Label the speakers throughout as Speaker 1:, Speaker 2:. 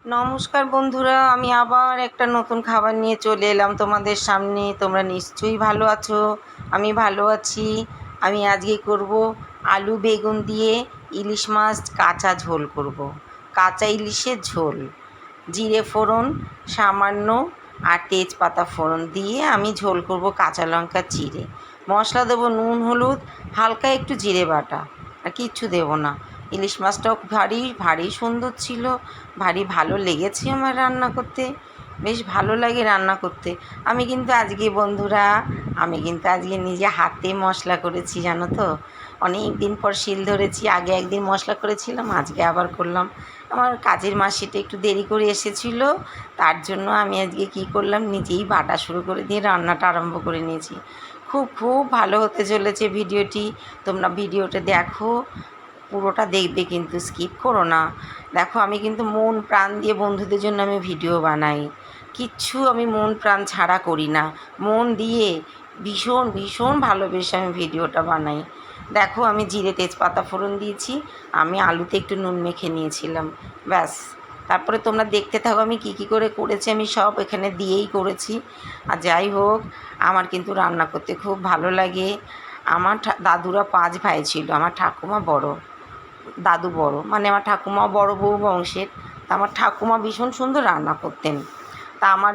Speaker 1: নমস্কার বন্ধুরা, আমি আবার একটা নতুন খাবার নিয়ে চলে এলাম তোমাদের সামনে। তোমরা নিশ্চয়ই ভালো আছো, আমি ভালো আছি। আমি আজকে করব আলু বেগুন দিয়ে ইলিশ মাছ কাঁচা ঝোল করব। কাঁচা ইলিশের ঝোল, জিরে ফোড়ন সামান্য আর তেজপাতা ফোড়ন দিয়ে আমি ঝোল করব। কাঁচা লঙ্কা চিড়ে মশলা দেবো, নুন হলুদ হালকা একটু জিরে বাটা, আর কিচ্ছু দেবো না। ইলিশ মাছটাও ভারী ভারী সুন্দর ছিল, ভারী ভালো লেগেছে আমার রান্না করতে, বেশ ভালো লাগে রান্না করতে। আমি কিন্তু আজকে নিজে হাতে মশলা করেছি, জানো তো। অনেক দিন পর শিল ধরেছি, আগে একদিন মশলা করেছিলাম, আজকে আবার করলাম। আমার কাজের মাসিটা একটু দেরি করে এসেছিল, তার জন্য আমি আজকে কী করলাম, নিজেই বাটা শুরু করে দিয়ে রান্নাটা আরম্ভ করে নিয়েছি। খুব খুব ভালো হতে চলেছে ভিডিওটি। তোমরা ভিডিওটা দেখো, পুরোটা দেখবে, কিন্তু স্কিপ করো না। দেখো, আমি কিন্তু মন প্রাণ দিয়ে বন্ধুদের জন্য আমি ভিডিও বানাই, কিচ্ছু আমি মন প্রাণ ছাড়া করি না, মন দিয়ে ভীষণ ভীষণ ভালোবেসে আমি ভিডিওটা বানাই। দেখো, আমি জিরে তেজপাতা ফোড়ন দিয়েছি, আমি আলুতে একটু নুন মেখে নিয়েছিলাম, ব্যাস। তারপরে তোমরা দেখতে থাকো আমি কী করে করেছি, আমি সব এখানে দিয়েই করেছি। আর যাই হোক, আমার কিন্তু রান্না করতে খুব ভালো লাগে। আমার দাদুরা 5 ভাই ছিল, আমার ঠাকুমা বড়, দাদু বড়, মানে আমার ঠাকুমা বড় বউ বংশের। তা আমার ঠাকুমা ভীষণ সুন্দর রান্না করতেন। তা আমার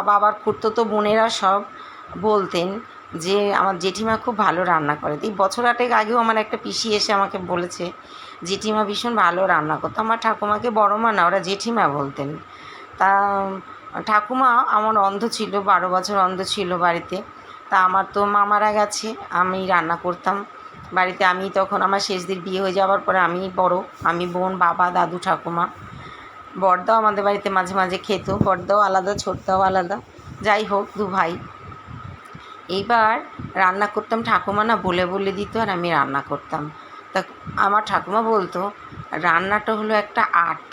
Speaker 1: বাবার খুড়তো বোনেরা সব বলতেন যে আমার জেঠিমা খুব ভালো রান্না করে। এই বছর 8 আগেও আমার একটা পিসি এসে আমাকে বলেছে জেঠিমা ভীষণ ভালো রান্না করতো। আমার ঠাকুমাকে বড় মা না, ওরা জেঠিমা বলতেন। তা ঠাকুমা আমার অন্ধ ছিল, 12 বছর অন্ধ ছিল বাড়িতে। তা আমার তো মা মারা গেছে, আমি রান্না করতাম বাড়িতে। আমি তখন আমার শেষদের বিয়ে হয়ে যাওয়ার পরে আমি বড়, আমি বোন, বাবা, দাদু, ঠাকুমা। বড়দাও আমাদের বাড়িতে মাঝে মাঝে খেত, বড়দাও আলাদা, ছোটদাও আলাদা, যাই হোক 2 ভাই। এইবার রান্না করতাম, ঠাকুমা না বলে বলে দিত আর আমি রান্না করতাম। তা আমার ঠাকুমা বলতো রান্নাটা হলো একটা আর্ট,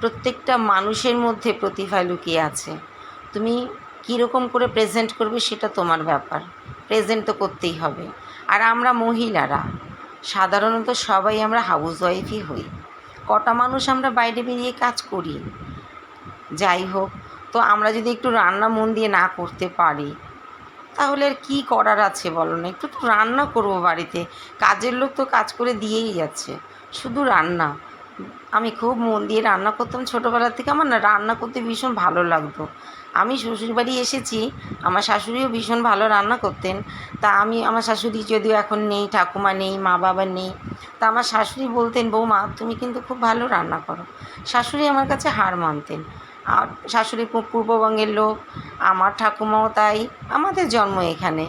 Speaker 1: প্রত্যেকটা মানুষের মধ্যে প্রতিভা লুকিয়ে আছে, তুমি কীরকম করে প্রেজেন্ট করবে সেটা তোমার ব্যাপার, প্রেজেন্ট তো করতেই হবে। আর আমরা মহিলারা সাধারণত সবাই আমরা হাউস ওয়াইফই হই, কটা মানুষ আমরা বাইরে বেরিয়ে কাজ করি। যাই হোক, তো আমরা যদি একটু রান্না মন দিয়ে না করতে পারি তাহলে আর কী করার আছে বলো না। একটু তো রান্না করবো বাড়িতে, কাজের লোক তো কাজ করে দিয়েই যাচ্ছে, শুধু রান্না। আমি খুব মন দিয়ে রান্না করতাম ছোটোবেলা থেকে, আমার না রান্না করতে ভীষণ ভালো লাগতো। আমি শ্বশুরবাড়ি এসেছি, আমার শাশুড়িও ভীষণ ভালো রান্না করতেন। তা আমার শাশুড়ি যদিও এখন নেই, ঠাকুমা নেই, মা বাবা নেই, তা আমার শাশুড়ি বলতেন বৌমা তুমি কিন্তু খুব ভালো রান্না করো। শাশুড়ি আমার কাছে হার মানতেন। আর শাশুড়ি পূর্ববঙ্গের লোক, আমার ঠাকুমাও তাই, আমাদের জন্ম এখানে,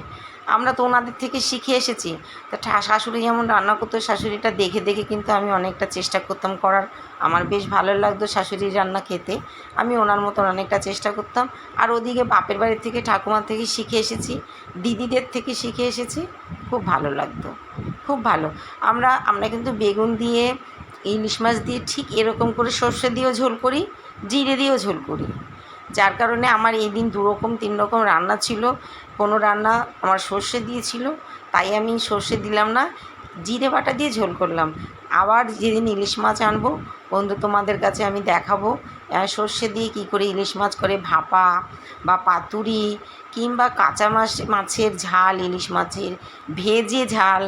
Speaker 1: আমরা তো ওনাদের থেকে শিখে এসেছি। তা শাশুড়ি যেমন রান্না করতো, শাশুড়িটা দেখে দেখে কিন্তু আমি অনেকটা চেষ্টা করতাম করার। আমার বেশ ভালো লাগতো শাশুড়ির রান্না খেতে, আমি ওনার মতন অনেকটা চেষ্টা করতাম। আর ওদিকে বাপের বাড়ির থেকে, ঠাকুমার থেকে শিখে এসেছি, দিদিদের থেকে শিখে এসেছি, খুব ভালো লাগতো, খুব ভালো। আমরা কিন্তু বেগুন দিয়ে, ইলিশ মাছ দিয়ে ঠিক এরকম করে সর্ষে দিয়েও ঝোল করি, জিরে দিয়েও ঝোল করি। যার কারণে আমার এই দিন 2 রকম 3 রকম রান্না ছিল। কোনো রান্না আমার সর্ষে দিয়েছিল, তাই আমি সর্ষে দিলাম না, জিরে বাটা দিয়ে ঝোল করলাম। আবার যেদিন ইলিশ মাছ আনবো বন্ধু, তোমাদের কাছে আমি দেখাবো সর্ষে দিয়ে কী করে ইলিশ মাছ করে ভাপা বা পাতুরি, কিংবা কাঁচা মাছের ঝাল, ইলিশ মাছের ভেজে ঝাল,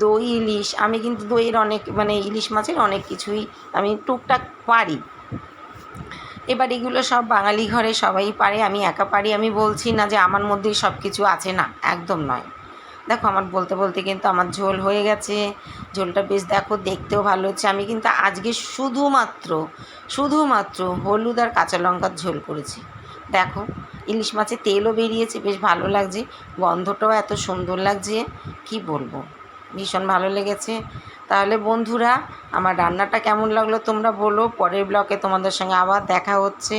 Speaker 1: দই ইলিশ। আমি কিন্তু দইয়ের অনেক, মানে ইলিশ মাছের অনেক কিছুই আমি টুকটাক পারি। এবার এগুলো সব বাঙালি ঘরে সবাই পারে, আমি একা পারি। আমি বলছি না যে আমার মধ্যেই সব কিছু আছে, না, একদম নয়। দেখো, আমার বলতে বলতে কিন্তু আমার ঝোল হয়ে গেছে। ঝোলটা বেশ দেখো দেখতেও ভালো হচ্ছে। আমি কিন্তু আজকে শুধুমাত্র হলুদ আর কাঁচা লঙ্কার ঝোল করেছি। দেখো, ইলিশ মাছের তেলও বেরিয়েছে, বেশ ভালো লাগছে, গন্ধটাও এত সুন্দর লাগছে, কি বলবো, ভীষণ ভালো লেগেছে। তাহলে বন্ধুরা, আমার রান্নাটা কেমন লাগলো তোমরা বলো। পরের ব্লগে তোমাদের সঙ্গে আবার দেখা হচ্ছে।